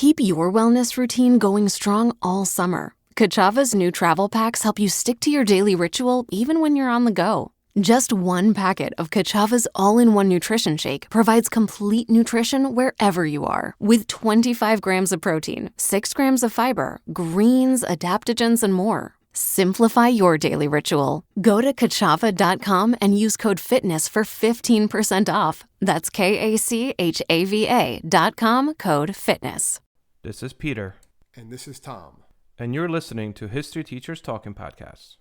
Keep your wellness routine going strong all summer. Kachava's new travel packs help you stick to your daily ritual even when you're on the go. Just one packet of Kachava's all-in-one nutrition shake provides complete nutrition wherever you are, with 25 grams of protein, 6 grams of fiber, greens, adaptogens, and more. Simplify your daily ritual. Go to kachava.com and use code FITNESS for 15% off. That's KACHAVA.com, code FITNESS. This is Peter. And this is Tom. And you're listening to History Teachers Talking Podcasts.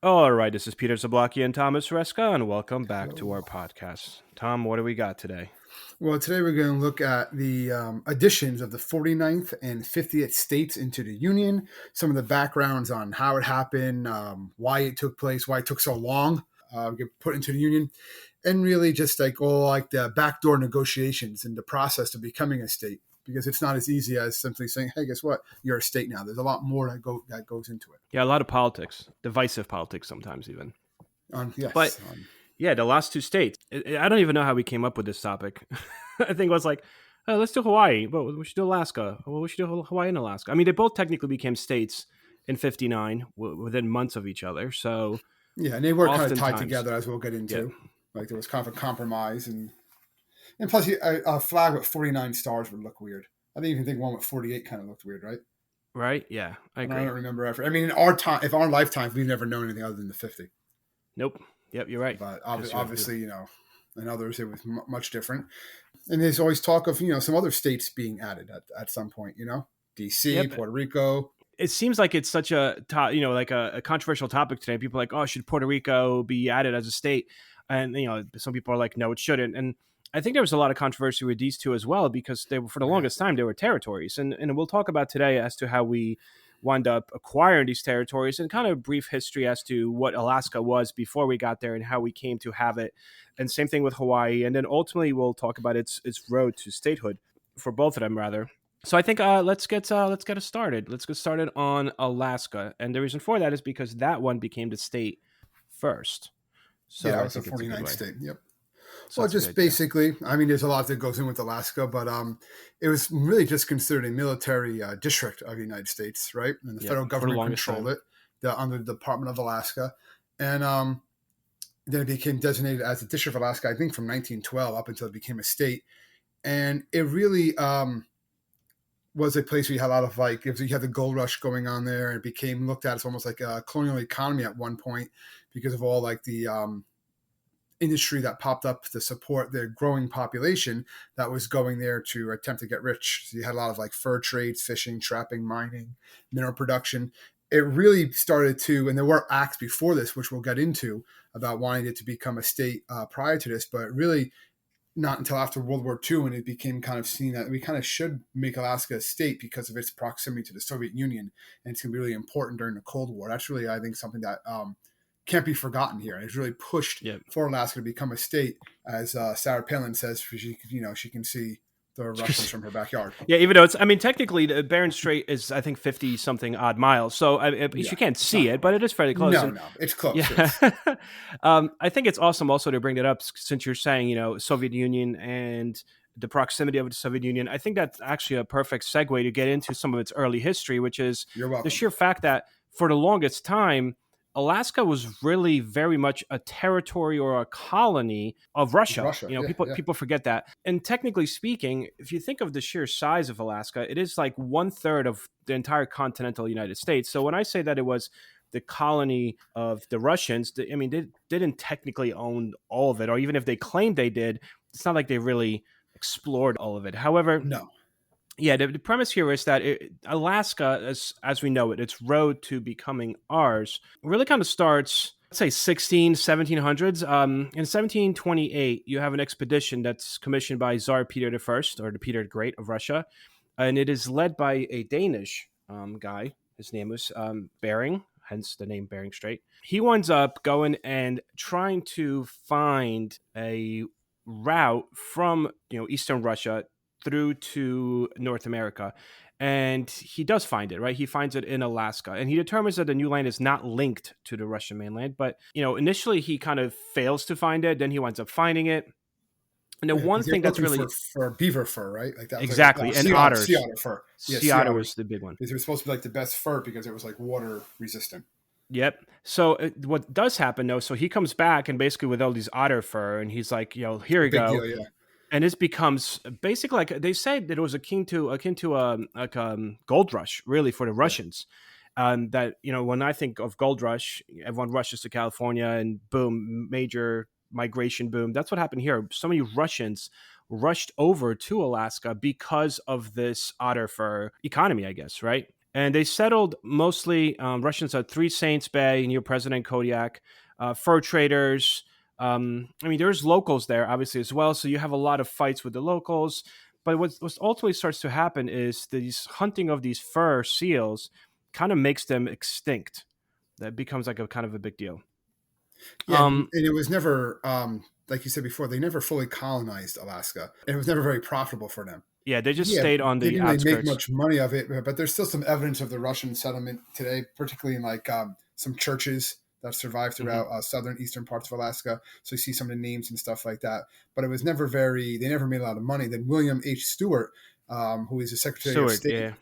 All right, this is Peter Zablocki and Thomas Reska, and welcome back to our podcast. Tom, what do we got today? Well, today we're going to look at the additions of the 49th and 50th states into the Union, some of the backgrounds on how it happened, why it took place, why it took so long to get put into the Union, and really just like the backdoor negotiations and the process of becoming a state, because it's not as easy as simply saying, hey, guess what? You're a state now. There's a lot more that goes into it. Yeah, a lot of politics, divisive politics sometimes even. Yes. But yeah, the last two states. I don't even know how we came up with this topic. I think it was like, oh, let's do Hawaii. Well, we should do Alaska. Well, we should do Hawaii and Alaska. I mean, they both technically became states in 59 within months of each other. So yeah, and they were kind of tied together, as we'll get into. Yeah. Like there was kind of a compromise, and plus a flag with 49 stars would look weird. I didn't even think one with 48 kind of looked weird, right? Right? Yeah, I agree. I don't remember ever. I mean, in our time, if our lifetimes, we've never known anything other than the 50. Nope. Yep, you're right. But obviously, in others, it was much different. And there's always talk of, some other states being added at some point, DC, yep. Puerto Rico. It seems like it's such a controversial topic today. People are like, oh, should Puerto Rico be added as a state? And, some people are like, no, it shouldn't. And I think there was a lot of controversy with these two as well, because they were, for the longest time, they were territories. And we'll talk about today as to how we wound up acquiring these territories and kind of a brief history as to what Alaska was before we got there and how we came to have it. And same thing with Hawaii. And then ultimately we'll talk about its road to statehood for both of them, rather. So I think let's get it started. Let's get started on Alaska. And the reason for that is because that one became the state first. So yeah, it was the 49th state. Yep. So well, just basically, I mean, there's a lot that goes in with Alaska, but it was really just considered a military district of the United States, right? And the federal government controlled it under the Department of Alaska. And then it became designated as the District of Alaska, I think, from 1912 up until it became a state. And it really was a place where you had a lot of you had the gold rush going on there, and it became looked at as almost like a colonial economy at one point because of all the industry that popped up to support the growing population that was going there to attempt to get rich. So you had a lot of fur trades, fishing, trapping, mining, mineral production. It really started to, and there were acts before this, which we'll get into, about wanting it to become a state prior to this, but really not until after World War II when it became kind of seen that we kind of should make Alaska a state because of its proximity to the Soviet Union, and it's going to be really important during the Cold War. That's really, I think, something that can't be forgotten here. And it's really pushed for Alaska to become a state, as Sarah Palin says, she can see the Russians from her backyard. Yeah, even though technically the Bering Strait is, I think, 50 something odd miles. So you can't see it, but it is fairly close. No, it's close. Yeah. I think it's awesome also to bring that up, since you're saying, Soviet Union and the proximity of the Soviet Union. I think that's actually a perfect segue to get into some of its early history, which is the sheer fact that for the longest time, Alaska was really very much a territory or a colony of Russia. People forget that. And technically speaking, if you think of the sheer size of Alaska, it is like 1/3 of the entire continental United States. So when I say that it was the colony of the Russians, they didn't technically own all of it, or even if they claimed they did, it's not like they really explored all of it. However, no. Yeah, the premise here is that Alaska, as we know it, its road to becoming ours, really kind of starts, let's say, 1700s. In 1728, you have an expedition that's commissioned by Tsar Peter I, or the Peter the Great of Russia, and it is led by a Danish guy. His name was Bering, hence the name Bering Strait. He winds up going and trying to find a route from Eastern Russia through to North America. And he does find it, right? He finds it in Alaska, and he determines that the new land is not linked to the Russian mainland. But, initially he kind of fails to find it. Then he winds up finding it. And the Yeah, one because they're thing that's looking really for beaver fur, right? Like that was like exactly, and sea otters. otter fur. Yeah, Sea otter was the big one. Because it was supposed to be like the best fur because it was like water resistant. Yep. So what does happen though? So he comes back and basically with all these otter fur, and he's like, here we Big go. deal, yeah. And this becomes basically like they said that it was akin to gold rush, really, for the Russians. That when I think of gold rush, everyone rushes to California and boom, major migration boom. That's what happened here. So many Russians rushed over to Alaska because of this otter fur economy, I guess, right? And they settled mostly Russians at Three Saints Bay near President Kodiak, fur traders. I mean, there's locals there, obviously, as well. So you have a lot of fights with the locals. But what ultimately starts to happen is these hunting of these fur seals kind of makes them extinct. That becomes like a kind of a big deal. Yeah, and it was never, like you said before, they never fully colonized Alaska. And it was never very profitable for them. Yeah, they just stayed on they the didn't really outskirts. make much money of it, but there's still some evidence of the Russian settlement today, particularly in like some churches that survived throughout southern, eastern parts of Alaska. So you see some of the names and stuff like that. But it was never they never made a lot of money. Then William H. Stewart, who is the Secretary of State,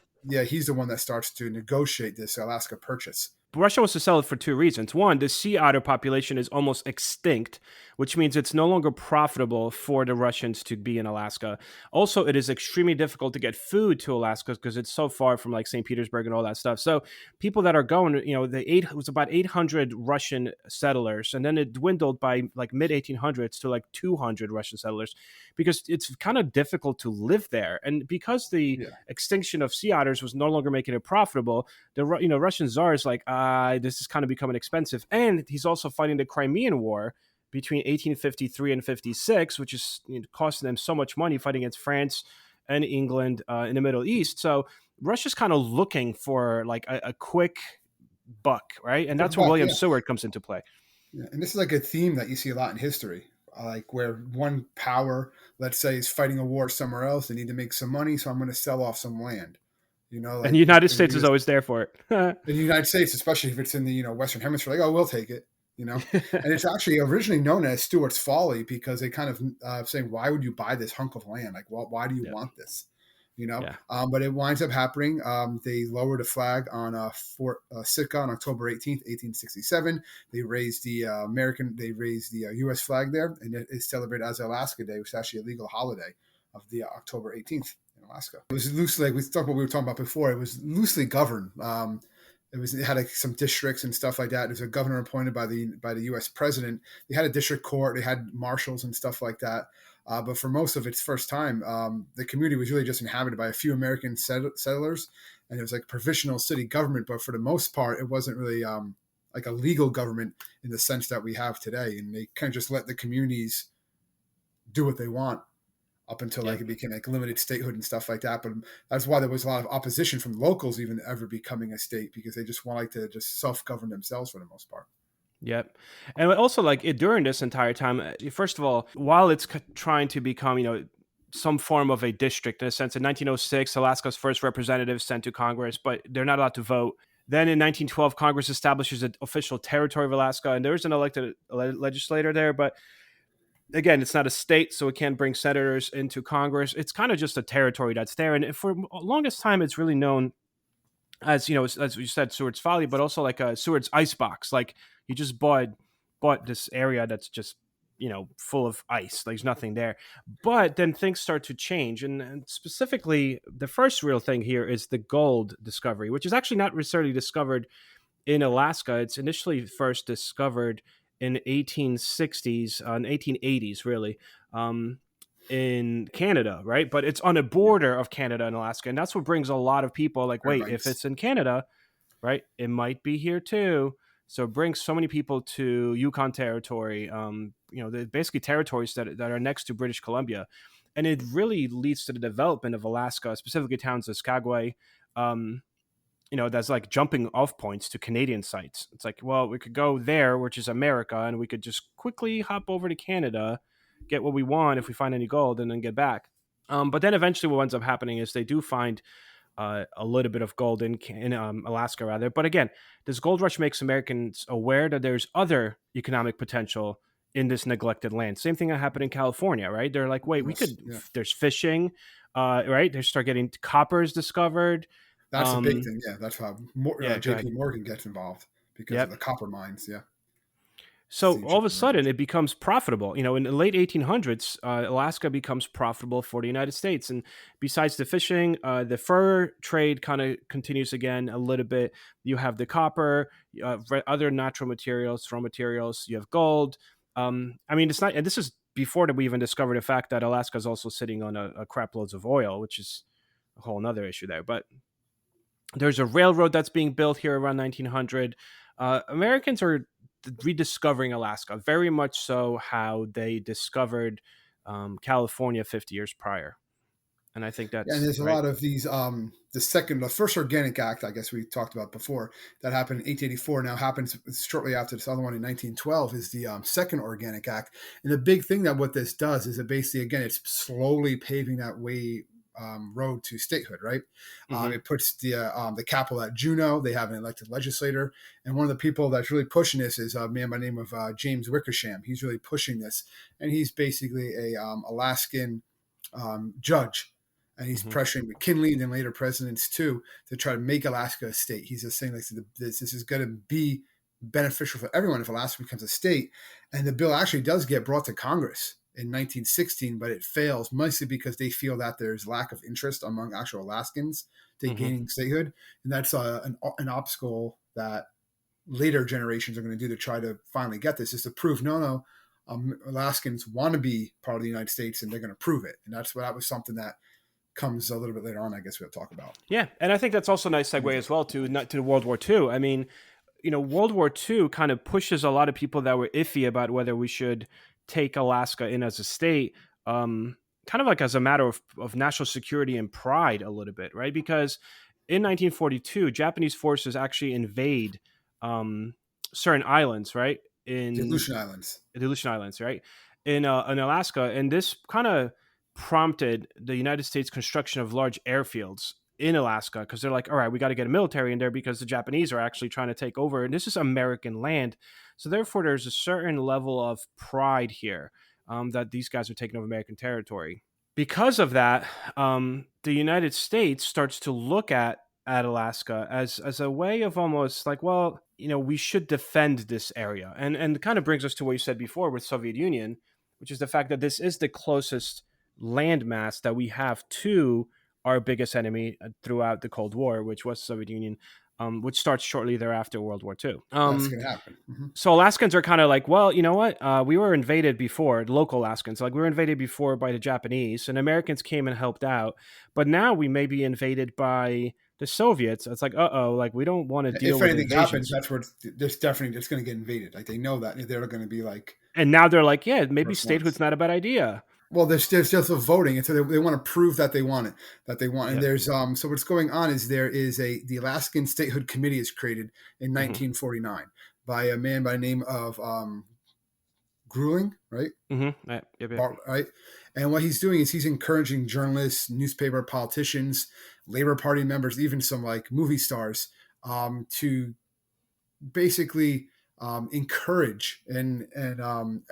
he's the one that starts to negotiate this Alaska purchase. Russia wants to sell it for two reasons. One, the sea otter population is almost extinct, which means it's no longer profitable for the Russians to be in Alaska. Also, it is extremely difficult to get food to Alaska because it's so far from like St. Petersburg and all that stuff. So people that are going, it was about 800 Russian settlers, and then it dwindled by like mid 1800s to like 200 Russian settlers because it's kind of difficult to live there. And because the extinction of sea otters was no longer making it profitable, the Russian Tsar is like, this is kind of becoming expensive. And he's also fighting the Crimean War between 1853 and 56, which is costing them so much money fighting against France and England in the Middle East. So Russia's kind of looking for like a quick buck, right? And that's where William Seward comes into play. Yeah. And this is like a theme that you see a lot in history, like where one power, let's say, is fighting a war somewhere else. They need to make some money, so I'm going to sell off some land. Like and the United States is always there for it. In the United States, especially if it's in the Western Hemisphere, like, oh, we'll take it. And it's actually originally known as Stuart's Folly because they kind of saying, why would you buy this hunk of land? Like, why do you want this? But it winds up happening. They lowered a flag on Fort Sitka on October 18th, 1867. They raised the U.S. flag there, and it's celebrated as Alaska Day, which is actually a legal holiday of the October 18th. Alaska. It was loosely, like we were talking about before, it was loosely governed. It had like some districts and stuff like that. There was a governor appointed by the U.S. president. They had a district court. They had marshals and stuff like that. But for most of its first time, the community was really just inhabited by a few American settlers, and it was like a provisional city government. But for the most part, it wasn't really like a legal government in the sense that we have today. And they kind of just let the communities do what they want. Up until like it became like limited statehood and stuff like that. But that's why there was a lot of opposition from locals even ever becoming a state, because they just want to just self-govern themselves for the most part. Yep. And also during this entire time, first of all, while it's trying to become, some form of a district in a sense, in 1906, Alaska's first representatives sent to Congress, but they're not allowed to vote. Then in 1912, Congress establishes an official territory of Alaska, and there's an elected legislator there, but again, it's not a state, so it can't bring senators into Congress. It's kind of just a territory that's there. And for the longest time, it's really known as, as you said, Seward's Folly, but also like a Seward's Icebox. Like you just bought this area that's just, full of ice. There's nothing there. But then things start to change. And specifically, the first real thing here is the gold discovery, which is actually not necessarily discovered in Alaska. It's initially first discovered in 1860s and 1880s, really, in Canada, right? But it's on the border of Canada and Alaska, and that's what brings a lot of people like, wait, if it's in Canada, right, it might be here too. So it brings so many people to Yukon Territory, basically territories that are next to British Columbia, and it really leads to the development of Alaska, specifically towns of Skagway. That's like jumping off points to Canadian sites. It's like, well, we could go there, which is America, and we could just quickly hop over to Canada, get what we want if we find any gold, and then get back. But then eventually what ends up happening is they do find a little bit of gold in Alaska, rather. But again, this gold rush makes Americans aware that there's other economic potential in this neglected land. Same thing that happened in California, right? They're like, wait, we Yes, could. yeah. There's fishing, right? They start getting coppers discovered. That's a big thing. Yeah, that's how Yeah, go ahead. J.P. Morgan gets involved because of Yep. the copper mines. Yeah, So all steamship of a sudden, conversions. it becomes profitable. In the late 1800s, Alaska becomes profitable for the United States. And besides the fishing, the fur trade kind of continues again a little bit. You have the copper, other natural materials, raw materials. You have gold. I mean, it's not, and this is before that we even discovered the fact that Alaska is also sitting on a crap loads of oil, which is a whole nother issue there. But there's a railroad that's being built here around 1900. Americans are rediscovering Alaska, very much so how they discovered California 50 years prior. And I think Yeah, and that's there's a right. lot of these. The first Organic Act, I guess we talked about before, that happened in 1884. Now happens shortly after this other one in 1912 is the second Organic Act. And the big thing that what this does is it basically, again, it's slowly paving that way road to statehood, right? Mm-hmm. It puts the capital at Juneau. They have an elected legislator, and one of the people that's really pushing this is a man by the name of James Wickersham. He's really pushing this, and he's basically a Alaskan judge, and he's Mm-hmm. pressuring McKinley and then later presidents too to try to make Alaska a state. He's just saying like this is going to be beneficial for everyone if Alaska becomes a state. And the bill actually does get brought to Congress in 1916, but it fails mostly because they feel that there's lack of interest among actual Alaskans to Mm-hmm. gaining statehood, and that's an obstacle that later generations are going to do to try to finally get this, is to prove no, Alaskans want to be part of the United States, and they're going to prove it. And that was something that comes a little bit later on, I guess we'll talk about. Yeah, and I think that's also a nice segue as well to World War II. I mean, World War II kind of pushes a lot of people that were iffy about whether we should take Alaska in as a state, kind of like as a matter of national security and pride a little bit, right? Because in 1942, Japanese forces actually invade um, certain islands, right? The In Aleutian Islands. the Aleutian Islands, right? In Alaska, and this kind of prompted the United States construction of large airfields in Alaska because they're like, all right, we got to get a military in there because the Japanese are actually trying to take over, and this is American land, so therefore there's a certain level of pride here that these guys are taking over American territory. Because of that, the United States starts to look at Alaska as a way of almost like, well, we should defend this area, and kind of brings us to what you said before with Soviet Union, which is the fact that this is the closest landmass that we have to our biggest enemy throughout the Cold War, which was Soviet Union, which starts shortly thereafter World War II. That's going to happen. Mm-hmm. So Alaskans are kind of like, well, you know what? We were invaded before, local Alaskans, like we were invaded before by the Japanese, and Americans came and helped out. But now we may be invaded by the Soviets. It's like, like we don't want to deal If with anything happens, invasions. that's where there's definitely just going to get invaded. Like they know that they're going to be like And now they're like, yeah, maybe first ones. statehood's not a bad idea. Well, there's just a voting, and so they want to prove that they want it, And Yep. there's so what's going on is the Alaskan Statehood Committee is created in Mm-hmm. 1949 by a man by the name of Grueling, right? Mm-hmm. Yep. Right. And what he's doing is he's encouraging journalists, newspaper politicians, Labor Party members, even some like movie stars, to basically encourage and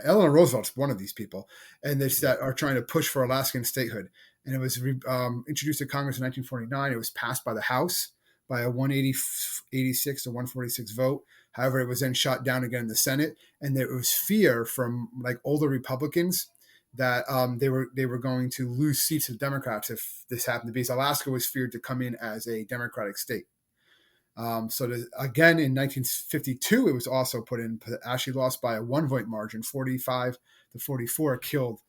Eleanor Roosevelt's one of these people, and this that are trying to push for Alaskan statehood. And it was introduced to Congress in 1949. It was passed by the House by a 186 to 146 vote. However, it was then shot down again in the Senate, and there was fear from like older Republicans that they were going to lose seats to Democrats if this happened to be. So Alaska was feared to come in as a Democratic state. Again, in 1952, it was also put in. Actually lost by a 1 vote margin, 45 to 44, killed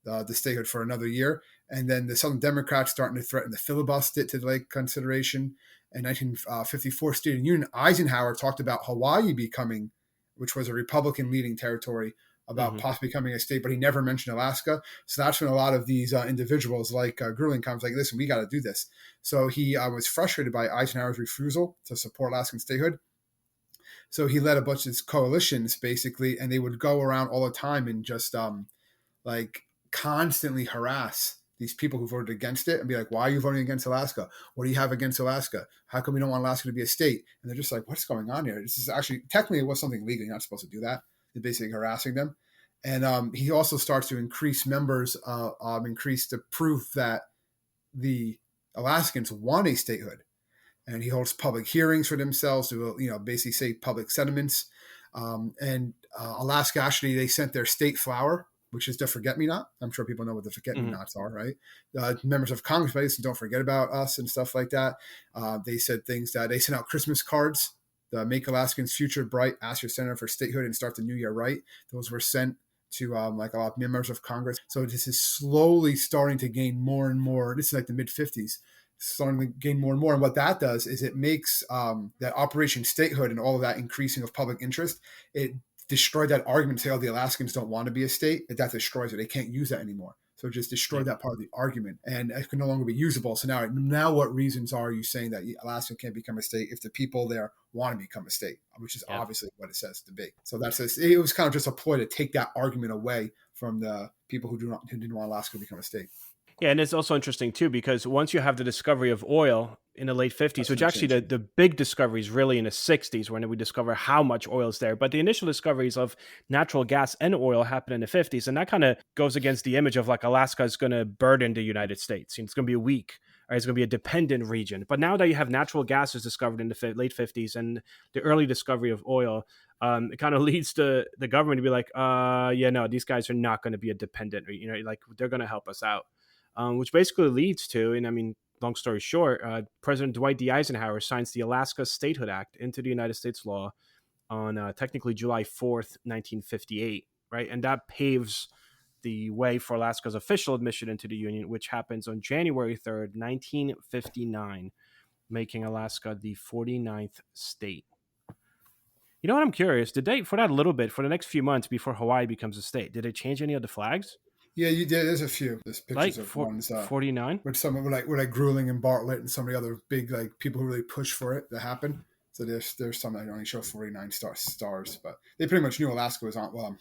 the statehood for another year. And then the Southern Democrats starting to threaten to filibuster it to delay consideration. In 1954 State of the Union, Eisenhower talked about Hawaii becoming, which was a Republican leading territory, about Mm-hmm. possibly becoming a state, but he never mentioned Alaska. So that's when a lot of these individuals like Grueling comes like, listen, we got to do this. So he was frustrated by Eisenhower's refusal to support Alaskan statehood. So he led a bunch of these coalitions basically, and they would go around all the time and just like constantly harass these people who voted against it and be like, why are you voting against Alaska? What do you have against Alaska? How come we don't want Alaska to be a state? And they're just like, what's going on here? This is actually, technically, it was something legal. You're not supposed to do that. They're basically harassing them. And he also starts to increase members, increase to prove that the Alaskans want a statehood. And he holds public hearings for themselves to, basically say public sentiments. Alaska, actually, they sent their state flower, which is the forget-me-not. I'm sure people know what the forget-me-nots are, right? Members of Congress, basically, don't forget about us and stuff like that. They said things that they sent out Christmas cards, the Make Alaskans Future Bright, ask your senator for statehood and start the new year right. Those were sent to like a lot of members of Congress. So this is slowly starting to gain more and more. This is like the mid-50s. Starting to gain more and more. And what that does is it makes that Operation Statehood and all of that increasing of public interest, it destroyed that argument, say, oh, the Alaskans don't want to be a state. That destroys it. They can't use that anymore. So it just destroyed that part of the argument, and it can no longer be usable. So now what reasons are you saying that Alaska can't become a state if the people there want to become a state, which is obviously what it says to be. So it was kind of just a ploy to take that argument away from the people who didn't want Alaska to become a state. Yeah, and it's also interesting, too, because once you have the discovery of oil in the late 50s, which actually the big discovery is really in the 60s when we discover how much oil is there. But the initial discoveries of natural gas and oil happened in the 50s. And that kind of goes against the image of like Alaska is going to burden the United States. It's going to be weak, or it's going to be a dependent region. But now that you have natural gas is discovered in the late 50s and the early discovery of oil, it kind of leads to the government to be like, no, these guys are not going to be a dependent, like they're going to help us out. Which basically leads to, and I mean, long story short, President Dwight D. Eisenhower signs the Alaska Statehood Act into the United States law on technically July 4th, 1958, right? And that paves the way for Alaska's official admission into the Union, which happens on January 3rd, 1959, making Alaska the 49th state. You know what? I'm curious. Did they, for that little bit, for the next few months before Hawaii becomes a state, did they change any of the flags? Yeah, you did. There's a few. There's pictures like of ones 49 with some with like Grueling and Bartlett and some of the other big like people who really push for it that happen. So there's some that only show 49 stars, but they pretty much knew Alaska was on. Well,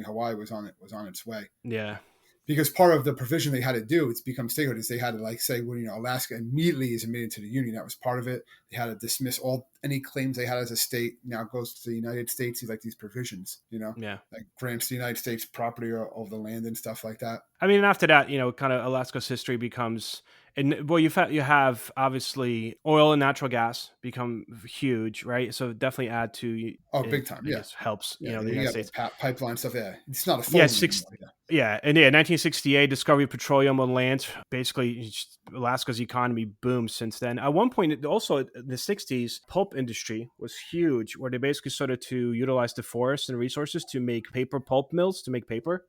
Hawaii was on its way. Yeah. Because part of the provision they had to do to become statehood is they had to like say, well, Alaska immediately is admitted to the Union. That was part of it. They had to dismiss any claims they had as a state. Now it goes to the United States. Like these provisions, like grants the United States property over the land and stuff like that. I mean, after that, kind of Alaska's history becomes, and well, you have obviously oil and natural gas become huge, right? So definitely add to big time, yeah, helps. Yeah, the United States pipeline stuff. Yeah, it's not a and 1968 discovery of petroleum on land. Basically, Alaska's economy boomed since then. At one point, also in the 60s, pulp industry was huge, where they basically started to utilize the forests and resources to make paper pulp mills to make paper,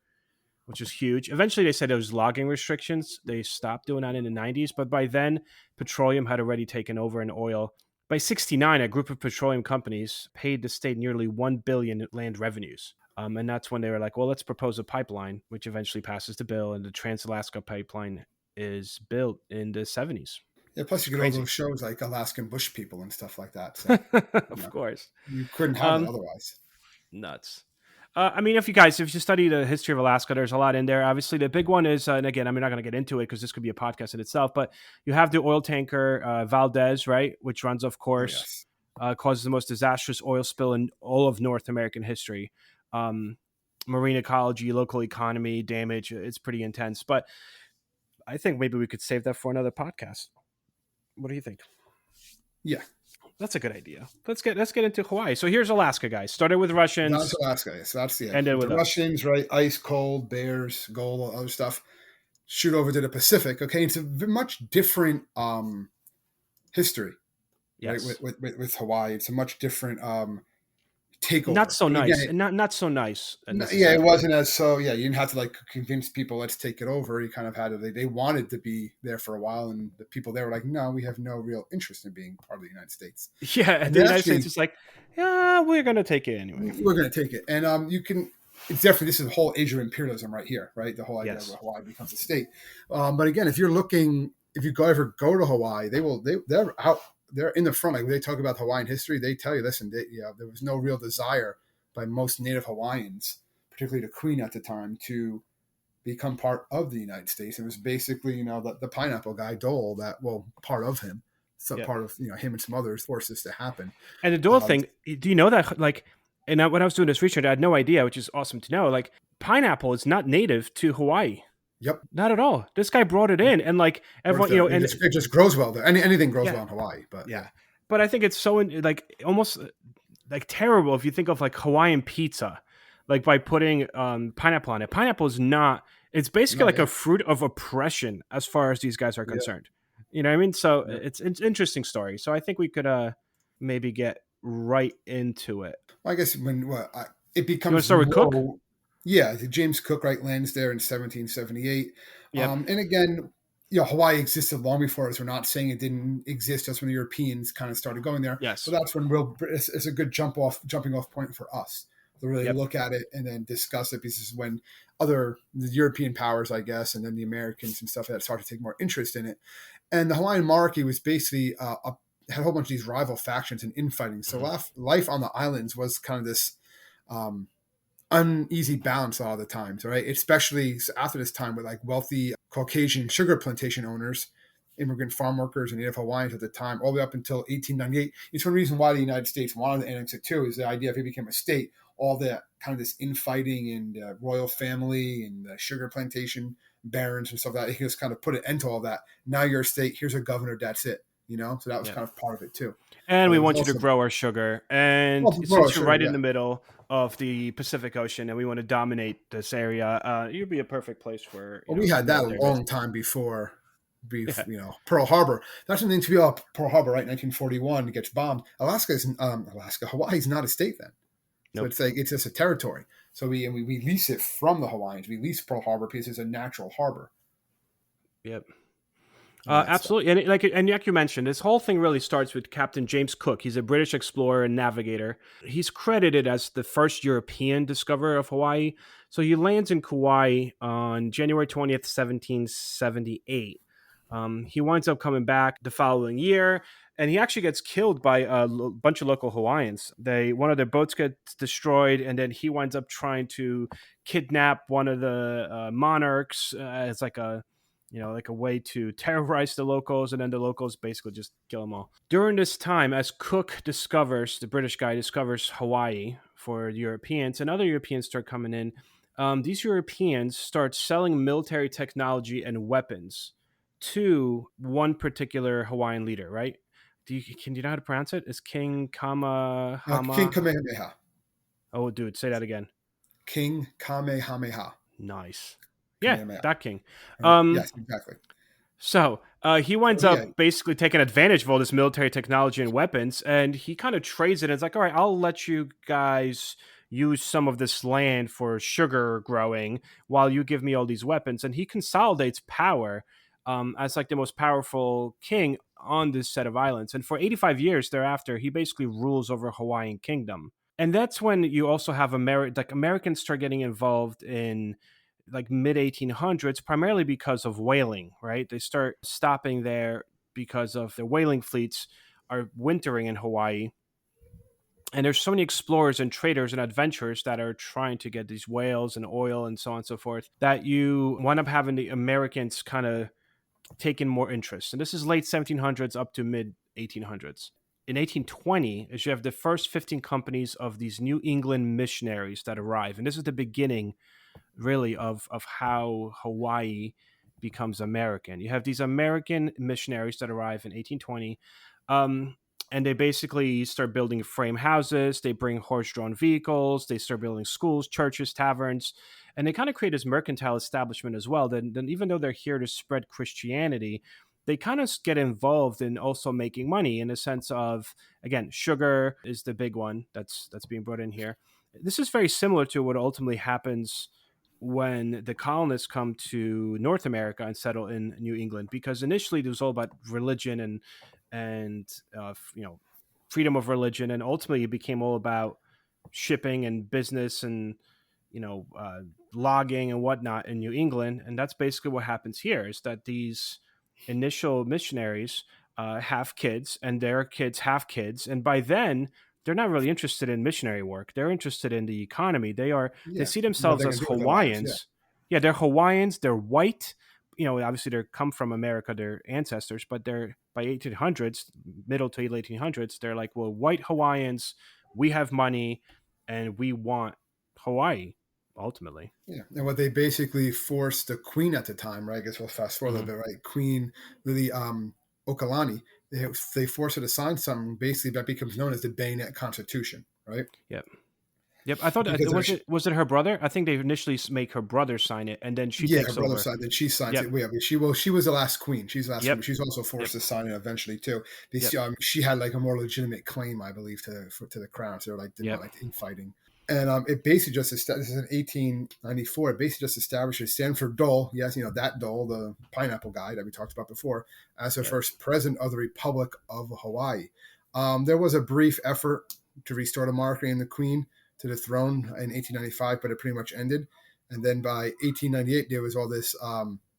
which is huge. Eventually, they said there was logging restrictions. They stopped doing that in the 90s, but by then, petroleum had already taken over in oil. By 69, a group of petroleum companies paid the state nearly $1 billion in land revenues. And that's when they were like, well, let's propose a pipeline, which eventually passes the bill, and the Trans-Alaska Pipeline is built in the 70s. Yeah, plus you get all those shows like Alaskan Bush People and stuff like that. So, of course. You couldn't have it otherwise. Nuts. I mean, if you study the history of Alaska, there's a lot in there. Obviously, the big one is, and again, I'm not going to get into it because this could be a podcast in itself, but you have the oil tanker Valdez, right, which runs off course, causes the most disastrous oil spill in all of North American history. Marine ecology, local economy damage, it's pretty intense. But I think maybe we could save that for another podcast. What do you think? Yeah. That's a good idea. Let's get into Hawaii. So here's Alaska, guys. Started with Russians. That's Alaska. So that's the ended with Russians, right? Ice, cold, bears, gold, all other stuff. Shoot over to the Pacific. Okay, it's a much different history. Yes. Right? With Hawaii, it's a much different takeover. Not so nice. Again, not so nice. It wasn't as so. Yeah, you didn't have to like convince people, let's take it over. You kind of had to. They wanted to be there for a while, and the people there were like, no, we have no real interest in being part of the United States. Yeah, and the United States is like, yeah, we're going to take it anyway. We're going to take it, and you can. It's definitely this is the whole age of imperialism right here, right? The whole idea of Hawaii becomes a state. But again, if you ever go to Hawaii, they're out. They're in the front. Like when they talk about Hawaiian history, they tell you, listen, there was no real desire by most Native Hawaiians, particularly the Queen at the time, to become part of the United States. It was basically, the pineapple guy, Dole, part of him. So Yeah. part of, him and some others forced this to happen. And the Dole thing, do you know that, like, and when I was doing this research, I had no idea, which is awesome to know. Like, pineapple is not native to Hawaii. Yep. Not at all. This guy brought it in, and like everyone, and it just grows well there. Anything grows well in Hawaii, but yeah. But I think it's so like almost like terrible if you think of like Hawaiian pizza, like by putting pineapple on it. Pineapple is not. It's basically like a fruit of oppression as far as these guys are concerned. You know what I mean? So it's an interesting story. So I think we could maybe get right into it. Well, I guess it becomes. You want to start with Cook? Yeah, James Cook, right, lands there in 1778. Yep. And again, Hawaii existed long before us. We're not saying it didn't exist just when the Europeans kind of started going there. Yes. So that's when it's a good jumping off point for us to really look at it and then discuss it, because this is when the European powers, I guess, and then the Americans and stuff that started to take more interest in it. And the Hawaiian monarchy was basically had a whole bunch of these rival factions and infighting. So life on the islands was kind of this uneasy balance a lot of the times, right? Especially after this time with like wealthy Caucasian sugar plantation owners, immigrant farm workers, and Native Hawaiians at the time, all the way up until 1898. It's one reason why the United States wanted to annex it too, is the idea if it became a state, all that kind of this infighting and royal family and sugar plantation barons and stuff like that, he just kind of put an end to all that. Now you're a state, here's a governor, that's it. So that was kind of part of it too. And we want you to grow our sugar. And since you're right in the middle of the Pacific Ocean and we want to dominate this area, you'd be a perfect place for. We had that a long time before, Pearl Harbor. That's something to be up Pearl Harbor, right? 1941 gets bombed. Hawaii's not a state then. So it's like it's just a territory. So we lease it from the Hawaiians. We lease Pearl Harbor because it's a natural harbor. Yep. Absolutely. And like you mentioned, this whole thing really starts with Captain James Cook. He's a British explorer and navigator. He's credited as the first European discoverer of Hawaii. So he lands in Kauai on January 20th, 1778. He winds up coming back the following year, and he actually gets killed by a bunch of local Hawaiians. One of their boats gets destroyed, and then he winds up trying to kidnap one of the monarchs as like a way to terrorize the locals, and then the locals basically just kill them all. During this time, as Cook the British guy discovers Hawaii for the Europeans, and other Europeans start coming in, these Europeans start selling military technology and weapons to one particular Hawaiian leader, right? Can you know how to pronounce it? It's King Kamehameha. King Kamehameha. Oh, dude, say that again. King Kamehameha. Nice. Yeah, that king. Yes, exactly. So he winds up basically taking advantage of all this military technology and weapons, and he kind of trades it. And it's like, all right, I'll let you guys use some of this land for sugar growing while you give me all these weapons. And he consolidates power as like the most powerful king on this set of islands. And for 85 years thereafter, he basically rules over Hawaiian kingdom. And that's when you also have Americans start getting involved in like mid 1800s, primarily because of whaling, right? They start stopping there because of the whaling fleets are wintering in Hawaii. And there's so many explorers and traders and adventurers that are trying to get these whales and oil and so on and so forth, that you wind up having the Americans kind of taking more interest. And this is late 1700s up to mid 1800s. In 1820, you have the first 15 companies of these New England missionaries that arrive. And this is the beginning really of how Hawaii becomes American. You have these American missionaries that arrive in 1820, and they basically start building frame houses. They bring horse-drawn vehicles. They start building schools, churches, taverns, and they kind of create this mercantile establishment as well. Then even though they're here to spread Christianity, they kind of get involved in also making money in the sense of, again, sugar is the big one that's being brought in here. This is very similar to what ultimately happens when the colonists come to North America and settle in New England, because initially it was all about religion and freedom of religion, and ultimately it became all about shipping and business and logging and whatnot in New England. And that's basically what happens here, is that these initial missionaries have kids, and their kids have kids, and by then they're not really interested in missionary work. They're interested in the economy. They see themselves as Hawaiians. Yeah, they're Hawaiians. They're white. Obviously they come from America, their ancestors, but they're by 1800s, middle to late 1800s, they're like, well, white Hawaiians, we have money, and we want Hawaii ultimately. Yeah, and what they basically forced the queen at the time, right? I guess we'll fast forward a Mm-hmm. little bit, right? Queen Lily Okalani, they forced her to sign something basically that becomes known as the Bayonet Constitution, right? Yep. Yep. I thought Because was it her brother? I think they initially make her brother sign it, and then she yeah, her takes brother over. signed it. She signs Yep. it. Yeah, but she was the last queen. She's the last queen. Yep. But she's also Yep. forced to sign it eventually too. Yep. She had like a more legitimate claim, I believe, to the crown. So they're like didn't Yep. want like infighting. And it basically just this is in 1894. It basically just establishes Sanford Dole, yes, that Dole, the pineapple guy that we talked about before, as the Yep. first president of the Republic of Hawaii. There was a brief effort to restore the monarchy and the Queen to the throne in 1895, but it pretty much ended. And then by 1898, there was all this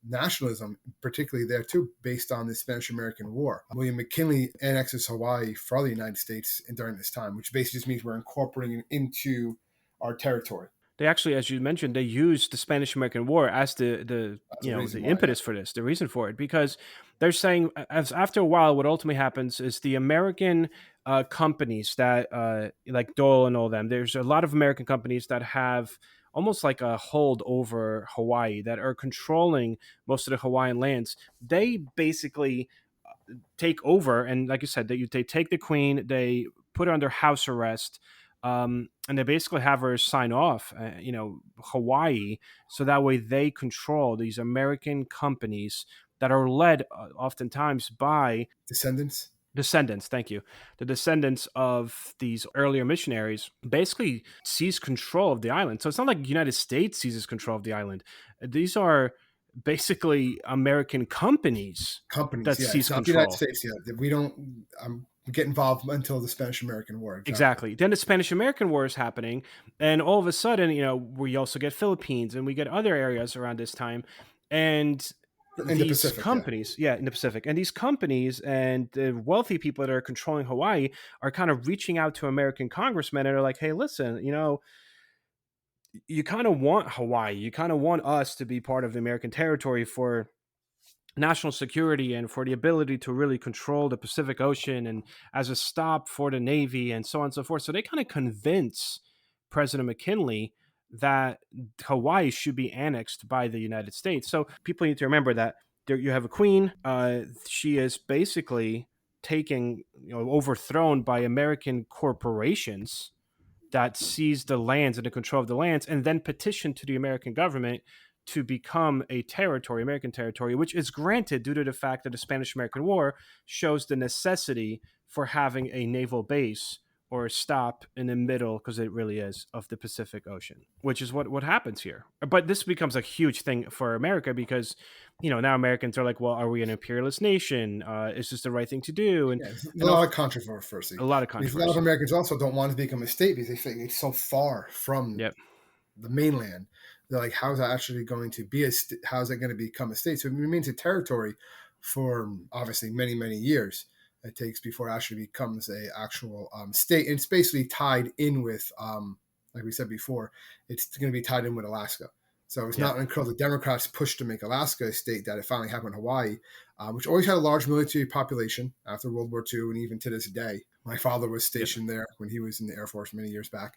nationalism, particularly there too, based on the Spanish-American War. William McKinley annexes Hawaii for the United States during this time, which basically just means we're incorporating it into our territory. They actually, as you mentioned, they used the Spanish American War as That's the reason the why. Yeah. impetus for this, the reason for it, because they're saying as after a while, what ultimately happens is the American companies that like Dole and all them. There's a lot of American companies that have almost like a hold over Hawaii that are controlling most of the Hawaiian lands. They basically take over, and like you said, they take the queen, they put her under house arrest, and they basically have her sign off, Hawaii, so that way they control these American companies that are led oftentimes by Descendants. descendants. Thank you. The descendants of these earlier missionaries basically seize control of the island. So it's not like the United States seizes control of the island. These are basically American companies that Companies, yeah. seize It's not the United control. States yet. We don't get involved until the Spanish-American War. Exactly. Then the Spanish American War is happening, and all of a sudden, we also get Philippines and we get other areas around this time, and In the these Pacific, yeah. companies, yeah, in the Pacific, and these companies and the wealthy people that are controlling Hawaii are kind of reaching out to American congressmen and are like, "Hey, listen, you kind of want Hawaii, you kind of want us to be part of the American territory for national security and for the ability to really control the Pacific Ocean and as a stop for the Navy and so on and so forth." So they kind of convince President McKinley that Hawaii should be annexed by the United States. So people need to remember that you have a queen. She is basically taken, overthrown by American corporations that seized the lands and the control of the lands and then petitioned to the American government to become a territory, American territory, which is granted due to the fact that the Spanish American War shows the necessity for having a naval base or a stop in the middle, because it really is, of the Pacific Ocean, which is what happens here. But this becomes a huge thing for America because, now Americans are like, well, are we an imperialist nation? Is this the right thing to do? And, Yeah, there's a and lot of controversy. a lot of Because a lot of controversy. Americans also don't want to become a state because they think it's so far from Yep. the mainland. They're like, how's that actually going to be how's it going to become a state? So it remains a territory for obviously many, many years. It takes before it actually becomes a actual state. And it's basically tied in with, like we said before, it's going to be tied in with Alaska. So it's not until the Democrats pushed to make Alaska a state that it finally happened in Hawaii, which always had a large military population after World War II and even to this day. My father was stationed there when he was in the Air Force many years back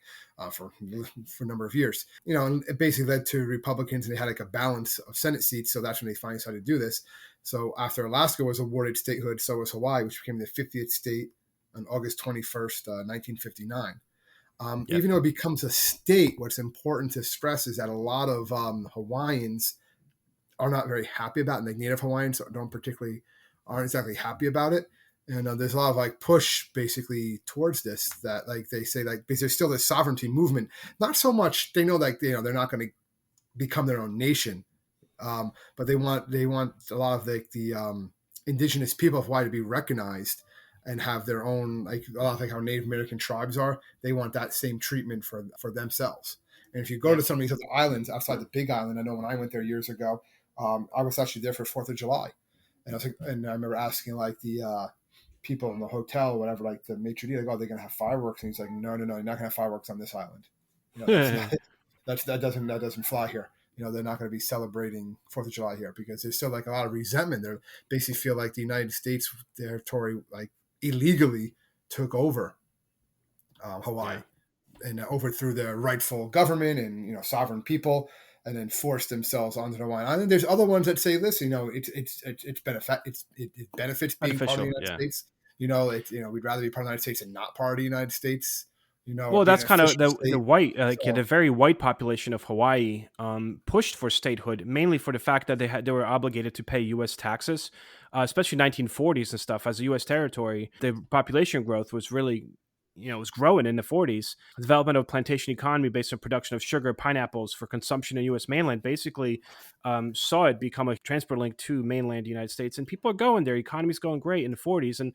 for a number of years. And it basically led to Republicans, and they had like a balance of Senate seats. So that's when they finally decided to do this. So after Alaska was awarded statehood, so was Hawaii, which became the 50th state on August 21st, 1959. Even though it becomes a state, what's important to stress is that a lot of Hawaiians are not very happy about it. And the Native Hawaiians aren't exactly happy about it. And there's a lot of push basically towards this that they say because there's still this sovereignty movement. Not so much they know they're not going to become their own nation, but they want a lot of the indigenous people of Hawaii to be recognized and have their own a lot of how Native American tribes are. They want that same treatment for themselves. And if you go to some of these other islands outside the Big Island, I know when I went there years ago, I was actually there for 4th of July, and I remember asking the people in the hotel, or whatever, the maitre d', oh, they're gonna have fireworks, and he's like, no, you're not gonna have fireworks on this island. That doesn't fly here. they're not going to be celebrating 4th of July here because there's still like a lot of resentment. They basically feel like the United States territory like illegally took over Hawaii and overthrew their rightful government and sovereign people, and then forced themselves onto the Hawaiian Island. There's other ones that say, listen, it benefits being part of the United States. We'd rather be part of the United States and not part of the United States. Well, that's kind of the white, the very white population of Hawaii pushed for statehood, mainly for the fact that they were obligated to pay U.S. taxes, especially 1940s and stuff. As a U.S. territory, the population growth was really, was growing in the 40s. The development of plantation economy based on production of sugar, pineapples for consumption in U.S. mainland basically saw it become a transport link to mainland United States, and people are going there. Economy's going great in the 40s, and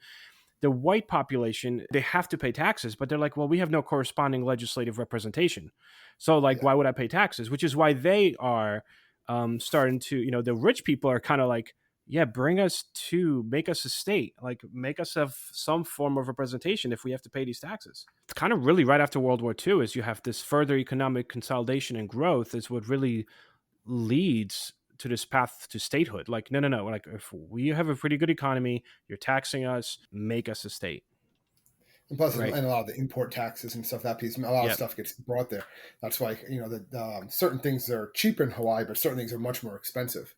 the white population, they have to pay taxes, but they're like, well, we have no corresponding legislative representation. So why would I pay taxes? Which is why they are starting to, the rich people are kind of like, yeah, make us a state, like make us have some form of representation if we have to pay these taxes. It's kind of really right after World War II is you have this further economic consolidation and growth is what really leads to this path to statehood. Like, no. Like, if we have a pretty good economy, you're taxing us, make us a state. And plus, and a lot of the import taxes and stuff, that piece, a lot of stuff gets brought there. That's why, certain things are cheap in Hawaii, but certain things are much more expensive.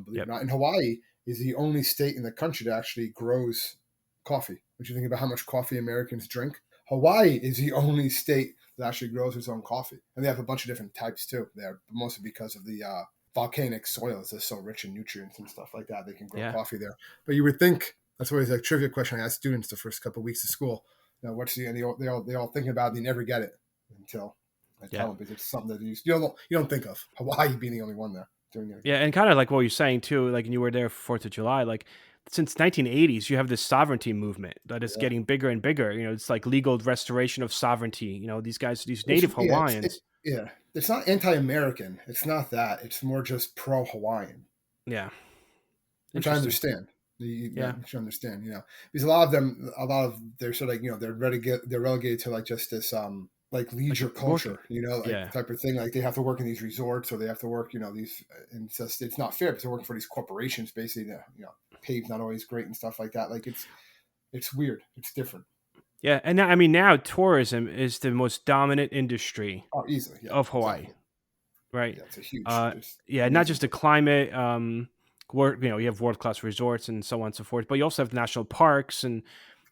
Believe it or not. And Hawaii is the only state in the country that actually grows coffee. When you think about how much coffee Americans drink, Hawaii is the only state that actually grows its own coffee. And they have a bunch of different types too there, mostly because of the volcanic soils are so rich in nutrients and stuff like that. They can grow coffee there. But you would think, that's always a trivia question I ask students the first couple of weeks of school. What's the, and they all think about it, they never get it until I tell them, because it's something that you don't think of Hawaii being the only one there doing it. Yeah, and kind of like what you're saying too, like, and you were there for 4th of July, like since 1980s, you have this sovereignty movement that is getting bigger and bigger. It's like legal restoration of sovereignty. These native Hawaiians. It's not anti-American. It's not that. It's more just pro-Hawaiian. Yeah. Which I understand. Which I understand, because a lot of they're sort of like, they're relegated to like just this, like leisure culture, type of thing. Like they have to work in these resorts, or they have to work, these, and it's not fair because they're working for these corporations, basically, paid's not always great and stuff like that. Like it's weird. It's different. Yeah, and now, I mean, now tourism is the most dominant industry easily of Hawaii, exactly. Right? Yeah, it's a huge. Not just the climate. You have world-class resorts and so on and so forth, but you also have national parks, and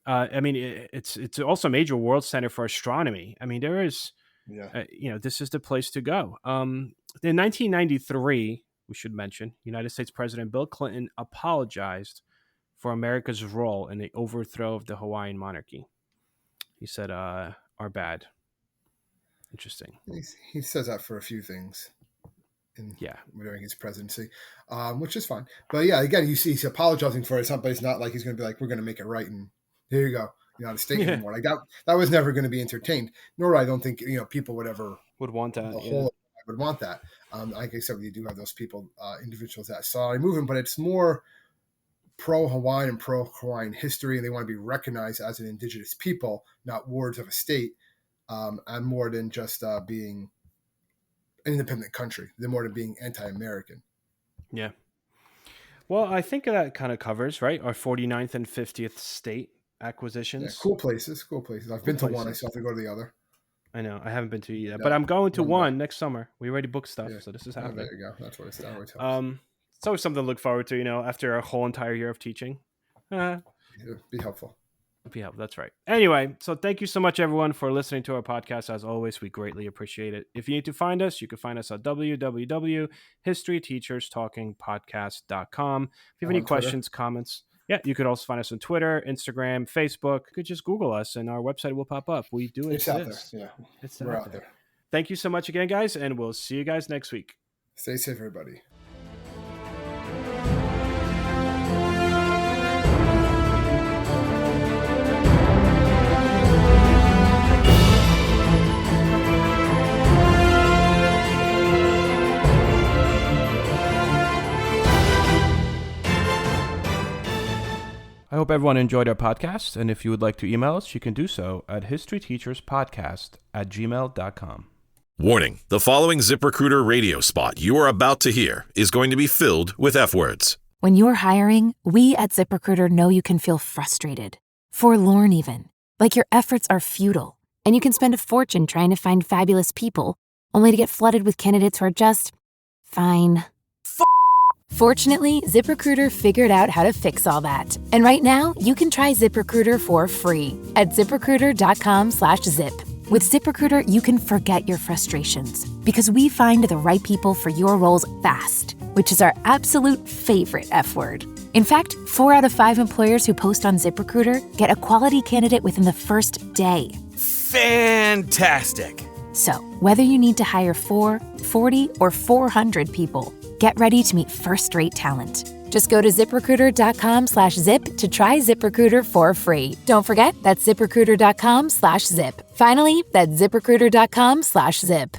I mean, it's also a major world center for astronomy. I mean, there is, this is the place to go. In 1993, we should mention, United States President Bill Clinton apologized for America's role in the overthrow of the Hawaiian monarchy. He said, "Our bad." Interesting. He says that for a few things. During his presidency, which is fine. But again, you see he's apologizing for it. But it's not like he's going to be like, we're going to make it right, and here you go. You're not a state anymore. Like that was never going to be entertained. Nor I don't think people would want that. Would want that. Like I said, we do have those people, individuals that saw a movement, but it's more pro-Hawaiian and pro-Hawaiian history, and they want to be recognized as an indigenous people, not wards of a state, and more than just being an independent country. They're more than being anti-American. Yeah. Well, I think that kind of covers, right, our 49th and 50th state acquisitions. Yeah, cool places. I've been to one. I still have to go to the other. I know. I haven't been to either, but I'm going to one next summer. We already booked stuff, so this is happening. There you go. That's what it's always it's always something to look forward to, after a whole entire year of teaching. Be helpful. That's right. Anyway, so thank you so much, everyone, for listening to our podcast. As always, we greatly appreciate it. If you need to find us, you can find us at www.historyteacherstalkingpodcast.com. If you have any questions, comments, you could also find us on Twitter, Instagram, Facebook. You could just Google us, and our website will pop up. We do exist. It's out there. It's out there. Thank you so much again, guys, and we'll see you guys next week. Stay safe, everybody. I hope everyone enjoyed our podcast, and if you would like to email us, you can do so at historyteacherspodcast@gmail.com. Warning, the following ZipRecruiter radio spot you are about to hear is going to be filled with F-words. When you're hiring, we at ZipRecruiter know you can feel frustrated, forlorn even, like your efforts are futile, and you can spend a fortune trying to find fabulous people, only to get flooded with candidates who are just fine. Fortunately, ZipRecruiter figured out how to fix all that. And right now, you can try ZipRecruiter for free at ZipRecruiter.com/zip. With ZipRecruiter, you can forget your frustrations because we find the right people for your roles fast, which is our absolute favorite F word. In fact, 4 out of 5 employers who post on ZipRecruiter get a quality candidate within the first day. Fantastic. So, whether you need to hire 4, 40, or 400 people, get ready to meet first-rate talent. Just go to ZipRecruiter.com/zip to try ZipRecruiter for free. Don't forget, that's ZipRecruiter.com/zip. Finally, that's ZipRecruiter.com/zip.